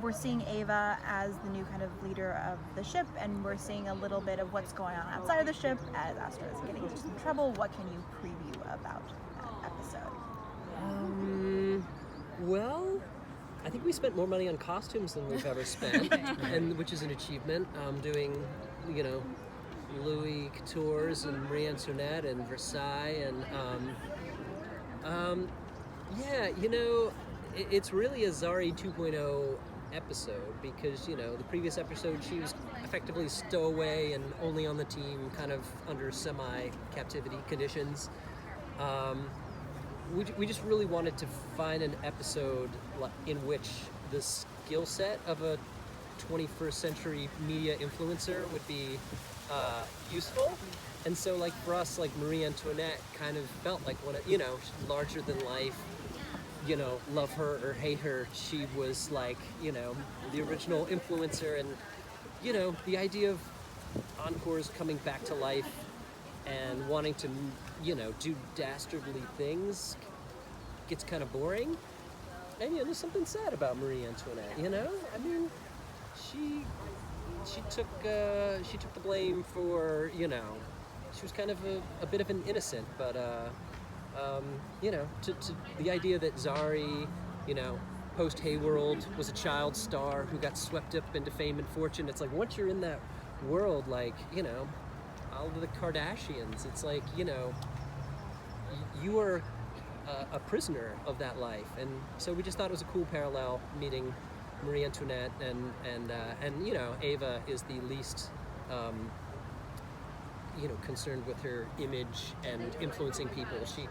we're seeing Ava as the new kind of leader of the ship, and we're seeing a little bit of what's going on outside of the ship as Astra is getting into some trouble. What can you preview about that episode? Well, I think we spent more money on costumes than we've ever spent, and which is an achievement. Doing, Louis Couture's and Marie Antoinette and Versailles, and it's really a Zari 2.0 episode because, the previous episode she was effectively stowaway and only on the team kind of under semi-captivity conditions. We just really wanted to find an episode in which the skill set of a 21st century media influencer would be useful. And so for us, Marie Antoinette kind of felt like one of, larger than life, love her or hate her, she was the original influencer. And the idea of encores coming back to life and wanting to do dastardly things gets kind of boring. And there's something sad about Marie Antoinette. I mean, she took the blame for, she was kind of a bit of an innocent, but to the idea that Zari, post Hayworld was a child star who got swept up into fame and fortune. It's once you're in that world, all of the Kardashians, it's you are a prisoner of that life. And so we just thought it was a cool parallel meeting Marie Antoinette and Ava is the least concerned with her image and influencing people. She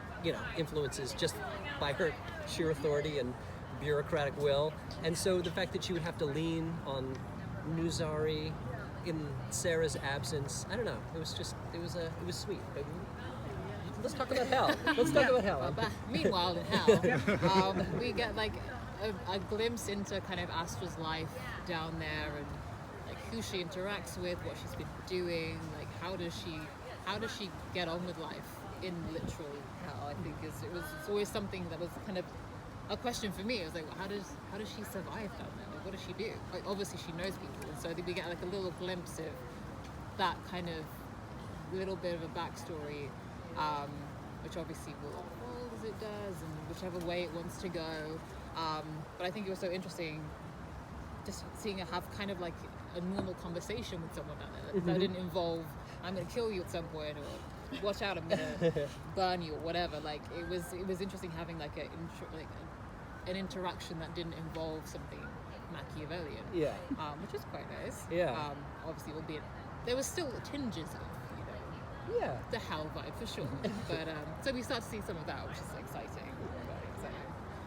influences just by her sheer authority and bureaucratic will. And so the fact that she would have to lean on Nuzari in Sarah's absence, I don't know. It was sweet. But let's talk about hell. Let's talk about hell. But meanwhile, in hell, we get a glimpse into kind of Astra's life down there, and who she interacts with, what she's been doing, how does she get on with life in literal hell. I think it's always something that was kind of a question for me. It was how does she survive down there? What does she do? Obviously she knows people, and so I think we get a little glimpse of that kind of little bit of a backstory, which obviously will unfold as it does, and whichever way it wants to go. But I think it was so interesting just seeing her have kind of a normal conversation with someone down there that didn't involve, I'm going to kill you at some point, or watch out, I'm going to burn you, or whatever. It was interesting having an interaction that didn't involve something Machiavellian. Yeah. Which is quite nice. Yeah. Obviously, albeit there was still tinges of the hell vibe for sure. But so we start to see some of that, which is exciting.